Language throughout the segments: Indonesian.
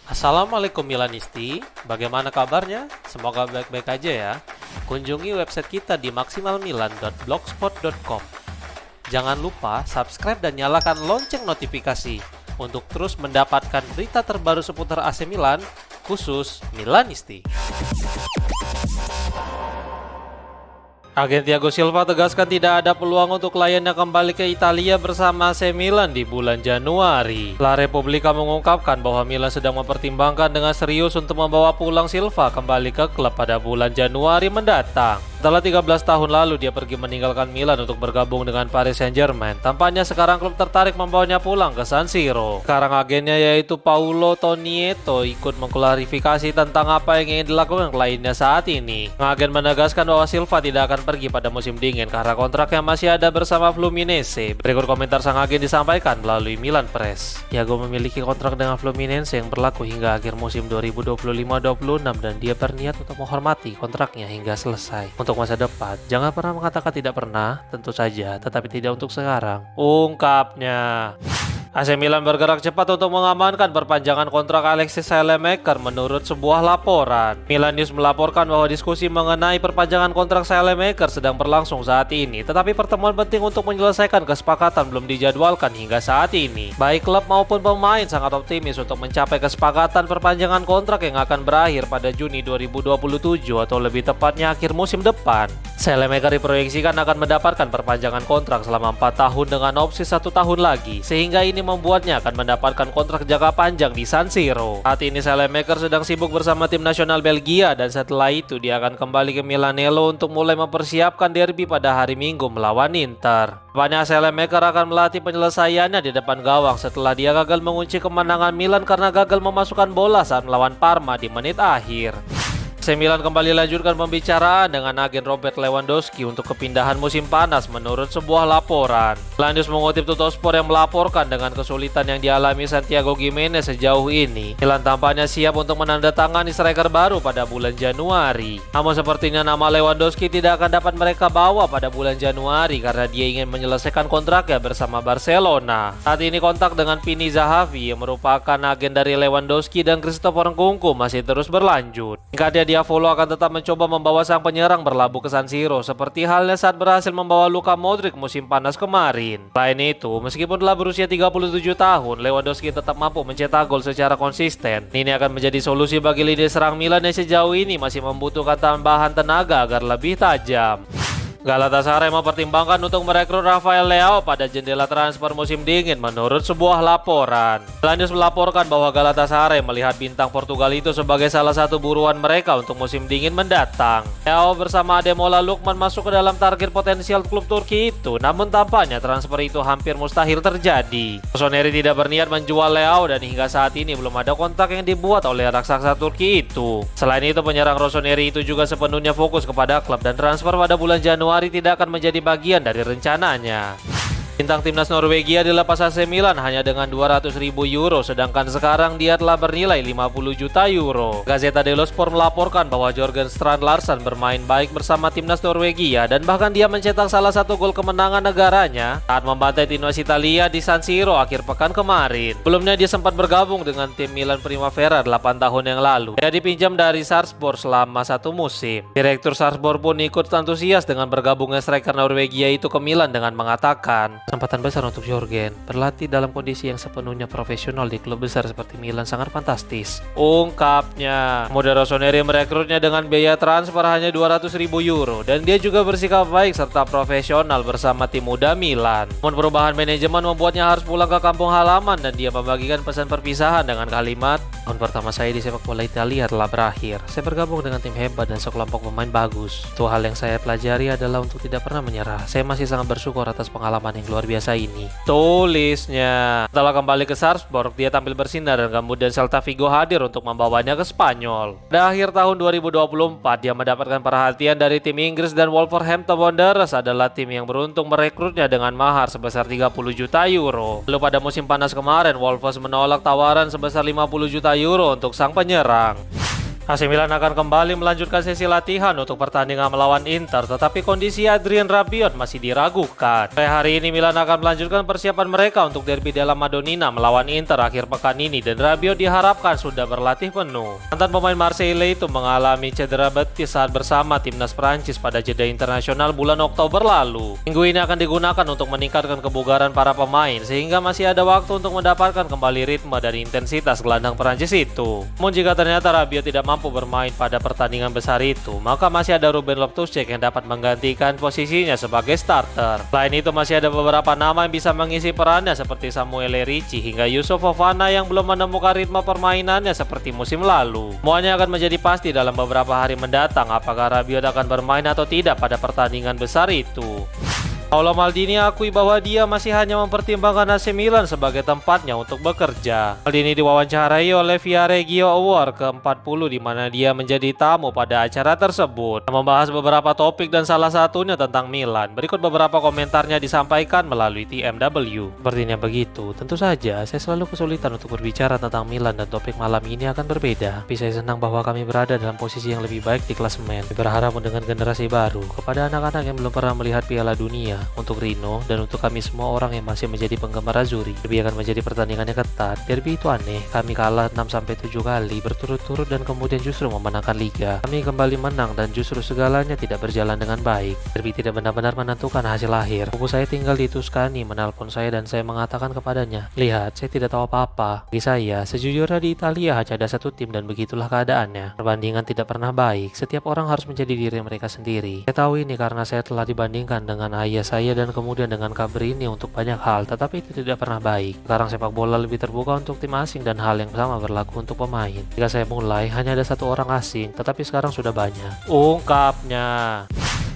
Assalamualaikum Milanisti, bagaimana kabarnya? Semoga baik-baik aja ya. Kunjungi website kita di maksimalmilan.blogspot.com. Jangan lupa subscribe dan nyalakan lonceng notifikasi untuk terus mendapatkan berita terbaru seputar AC Milan, khusus Milanisti. Agen Thiago Silva tegaskan tidak ada peluang untuk kliennya kembali ke Italia bersama AC Milan di bulan Januari. La Repubblica mengungkapkan bahwa Milan sedang mempertimbangkan dengan serius untuk membawa pulang Silva kembali ke klub pada bulan Januari mendatang. Setelah 13 tahun lalu dia pergi meninggalkan Milan untuk bergabung dengan Paris Saint-Germain. Tampaknya sekarang klub tertarik membawanya pulang ke San Siro. Sekarang agennya yaitu Paolo Tonieto ikut mengklarifikasi tentang apa yang ingin dilakukan kliennya saat ini. Agen menegaskan bahwa Silva tidak akan pergi pada musim dingin karena kontraknya masih ada bersama Fluminense. Berikut komentar sang agen disampaikan melalui Milan Press. Thiago memiliki kontrak dengan Fluminense yang berlaku hingga akhir musim 2025-26 dan dia berniat untuk menghormati kontraknya hingga selesai. Untuk masa depan, jangan pernah mengatakan tidak pernah, tentu saja, tetapi tidak untuk sekarang, ungkapnya. AC Milan bergerak cepat untuk mengamankan perpanjangan kontrak Alexis Saelemaekers menurut sebuah laporan. Milan News melaporkan bahwa diskusi mengenai perpanjangan kontrak Saelemaekers sedang berlangsung saat ini, tetapi pertemuan penting untuk menyelesaikan kesepakatan belum dijadwalkan hingga saat ini. Baik klub maupun pemain sangat optimis untuk mencapai kesepakatan perpanjangan kontrak yang akan berakhir pada Juni 2027 atau lebih tepatnya akhir musim depan. Saelemaekers diproyeksikan akan mendapatkan perpanjangan kontrak selama 4 tahun dengan opsi 1 tahun lagi, sehingga ini membuatnya akan mendapatkan kontrak jangka panjang di San Siro. Saat ini Saelemaekers sedang sibuk bersama tim nasional Belgia dan setelah itu dia akan kembali ke Milanello untuk mulai mempersiapkan derby pada hari Minggu melawan Inter. Depannya Saelemaekers akan melatih penyelesaiannya di depan gawang setelah dia gagal mengunci kemenangan Milan karena gagal memasukkan bola saat melawan Parma di menit akhir. AC Milan kembali lanjutkan pembicaraan dengan agen Robert Lewandowski untuk kepindahan musim panas menurut sebuah laporan. Lanjut mengutip Tuttosport yang melaporkan dengan kesulitan yang dialami Santiago Gimenez sejauh ini, Milan tampaknya siap untuk menandatangani striker baru pada bulan Januari. Namun sepertinya nama Lewandowski tidak akan dapat mereka bawa pada bulan Januari karena dia ingin menyelesaikan kontraknya bersama Barcelona. Saat ini kontak dengan Pini Zahavi yang merupakan agen dari Lewandowski dan Christopher Nkunku masih terus berlanjut. Jika dia Diavolo akan tetap mencoba membawa sang penyerang berlabuh ke San Siro seperti halnya saat berhasil membawa Luka Modric musim panas kemarin. Selain itu, meskipun telah berusia 37 tahun, Lewandowski tetap mampu mencetak gol secara konsisten. Ini akan menjadi solusi bagi lini serang Milan yang sejauh ini masih membutuhkan tambahan tenaga agar lebih tajam. Galatasaray mempertimbangkan untuk merekrut Rafael Leao pada jendela transfer musim dingin menurut sebuah laporan. Lanjut melaporkan bahwa Galatasaray melihat bintang Portugal itu sebagai salah satu buruan mereka untuk musim dingin mendatang. Leao bersama Ademola Lookman masuk ke dalam target potensial klub Turki itu, namun tampaknya transfer itu hampir mustahil terjadi. Rossoneri tidak berniat menjual Leao dan hingga saat ini belum ada kontrak yang dibuat oleh raksasa Turki itu. Selain itu, penyerang Rossoneri itu juga sepenuhnya fokus kepada klub dan transfer pada bulan Januari tidak akan menjadi bagian dari rencananya. Bintang timnas Norwegia dilepas AC Milan hanya dengan 200.000 euro, sedangkan sekarang dia telah bernilai 50 juta euro. Gazzetta dello Sport melaporkan bahwa Jørgen Strand Larsen bermain baik bersama timnas Norwegia dan bahkan dia mencetak salah satu gol kemenangan negaranya saat membantai timnas Italia di San Siro akhir pekan kemarin. Sebelumnya dia sempat bergabung dengan tim Milan Primavera 8 tahun yang lalu. Dia dipinjam dari Sarpsborg selama 1 musim. Direktur Sarpsborg pun ikut antusias dengan bergabungnya striker Norwegia itu ke Milan dengan mengatakan, kesempatan besar untuk Jørgen. Berlatih dalam kondisi yang sepenuhnya profesional di klub besar seperti Milan sangat fantastis, ungkapnya. Muda Rossoneri merekrutnya dengan biaya transfer hanya 200.000 euro dan dia juga bersikap baik serta profesional bersama tim muda Milan. Namun perubahan manajemen membuatnya harus pulang ke kampung halaman dan dia membagikan pesan perpisahan dengan kalimat, tahun pertama saya di sepak bola Italia telah berakhir. Saya bergabung dengan tim hebat dan sekelompok pemain bagus. Itu hal yang saya pelajari adalah untuk tidak pernah menyerah. Saya masih sangat bersyukur atas pengalaman yang luar biasa ini, tulisnya. Setelah kembali ke Sarpsborg, dia tampil bersinar dan kemudian Celta Vigo hadir untuk membawanya ke Spanyol. Pada akhir tahun 2024, dia mendapatkan perhatian dari tim Inggris dan Wolverhampton Wanderers adalah tim yang beruntung merekrutnya dengan mahar sebesar 30 juta euro. Lalu pada musim panas kemarin, Wolves menolak tawaran sebesar 50 juta euro untuk sang penyerang. AC Milan akan kembali melanjutkan sesi latihan untuk pertandingan melawan Inter, tetapi kondisi Adrien Rabiot masih diragukan. Hari ini Milan akan melanjutkan persiapan mereka untuk derby della Madonnina melawan Inter akhir pekan ini, dan Rabiot diharapkan sudah berlatih penuh. Mantan pemain Marseille itu mengalami cedera betis saat bersama timnas Prancis pada jeda internasional bulan Oktober lalu. Minggu ini akan digunakan untuk meningkatkan kebugaran para pemain, sehingga masih ada waktu untuk mendapatkan kembali ritme dan intensitas gelandang Prancis itu. Namun jika ternyata Rabiot tidak mampu bermain pada pertandingan besar itu, maka masih ada Ruben Loftus-Cheek yang dapat menggantikan posisinya sebagai starter. Selain itu masih ada beberapa nama yang bisa mengisi perannya seperti Samuel Ricci hingga Yusuf Fofana yang belum menemukan ritme permainannya seperti musim lalu. Semuanya akan menjadi pasti dalam beberapa hari mendatang apakah Rabiot akan bermain atau tidak pada pertandingan besar itu. Paolo Maldini akui bahwa dia masih hanya mempertimbangkan AC Milan sebagai tempatnya untuk bekerja. Maldini diwawancarai oleh Viareggio Award ke-40 di mana dia menjadi tamu pada acara tersebut. Membahas beberapa topik dan salah satunya tentang Milan. Berikut beberapa komentarnya disampaikan melalui TMW. Sepertinya begitu. Tentu saja saya selalu kesulitan untuk berbicara tentang Milan dan topik malam ini akan berbeda. Tapi saya senang bahwa kami berada dalam posisi yang lebih baik di klasemen. Berharap dengan generasi baru kepada anak-anak yang belum pernah melihat Piala Dunia. Untuk Rino dan untuk kami semua orang yang masih menjadi penggemar Azzurri, derby akan menjadi pertandingannya ketat. Derby itu aneh, kami kalah 6-7 kali berturut-turut dan kemudian justru memenangkan liga. Kami kembali menang dan justru segalanya tidak berjalan dengan baik. Derby tidak benar-benar menentukan hasil akhir. Buku saya tinggal di Tuscany menelpon saya dan saya mengatakan kepadanya, lihat, saya tidak tahu apa-apa. Bagi saya, sejujurnya di Italia hanya ada satu tim dan begitulah keadaannya. Perbandingan tidak pernah baik, setiap orang harus menjadi diri mereka sendiri. Saya tahu ini karena saya telah dibandingkan dengan ayah saya dan kemudian dengan Cabrini untuk banyak hal, tetapi itu tidak pernah baik. Sekarang sepak bola lebih terbuka untuk tim asing dan hal yang sama berlaku untuk pemain. Jika saya mulai, hanya ada satu orang asing, tetapi sekarang sudah banyak. Ungkapnya.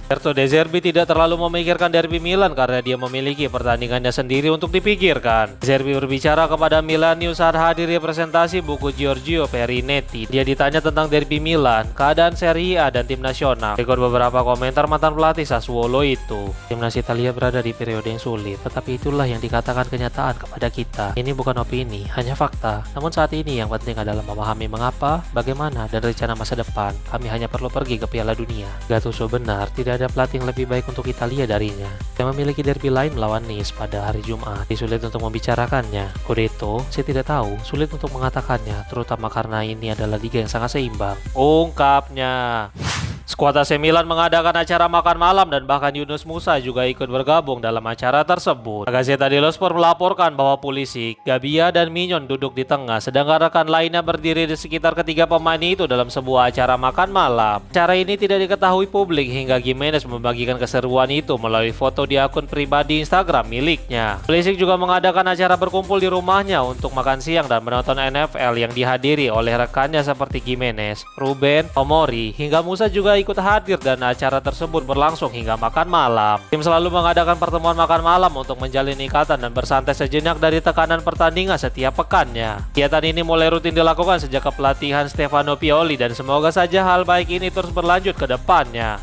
Roberto De Zerbi tidak terlalu memikirkan derby Milan karena dia memiliki pertandingannya sendiri untuk dipikirkan. De Zerbi berbicara kepada Milan News saat hadir presentasi buku Giorgio Perinetti. Dia ditanya tentang derby Milan, keadaan Serie A dan tim nasional. Berikut beberapa komentar mantan pelatih Sassuolo itu. Timnas Italia berada di periode yang sulit, tetapi itulah yang dikatakan kenyataan kepada kita. Ini bukan opini, hanya fakta. Namun saat ini yang penting adalah memahami mengapa, bagaimana, dan rencana masa depan. Kami hanya perlu pergi ke Piala Dunia. Gattuso benar, tidak ada pelatih yang lebih baik untuk Italia darinya. Saya memiliki derby lain melawan Nice pada hari Jumat. Sulit untuk membicarakannya. Scudetto, saya tidak tahu. Sulit untuk mengatakannya, terutama karena ini adalah liga yang sangat seimbang. Ungkapnya. Skuad AC Milan mengadakan acara makan malam dan bahkan Yunus Musa juga ikut bergabung dalam acara tersebut. Gazzetta dello Sport melaporkan bahwa Pulisic, Gabbia, dan Mignon duduk di tengah, sedangkan rekan lainnya berdiri di sekitar ketiga pemain itu dalam sebuah acara makan malam. Acara ini tidak diketahui publik hingga Gimenez membagikan keseruan itu melalui foto di akun pribadi Instagram miliknya. Pulisic juga mengadakan acara berkumpul di rumahnya untuk makan siang dan menonton NFL yang dihadiri oleh rekannya seperti Gimenez, Ruben, Tomori, hingga Musa juga ikut hadir dan acara tersebut berlangsung hingga makan malam. Tim selalu mengadakan pertemuan makan malam untuk menjalin ikatan dan bersantai sejenak dari tekanan pertandingan setiap pekannya. Kegiatan ini mulai rutin dilakukan sejak kepelatihan Stefano Pioli dan semoga saja hal baik ini terus berlanjut ke depannya.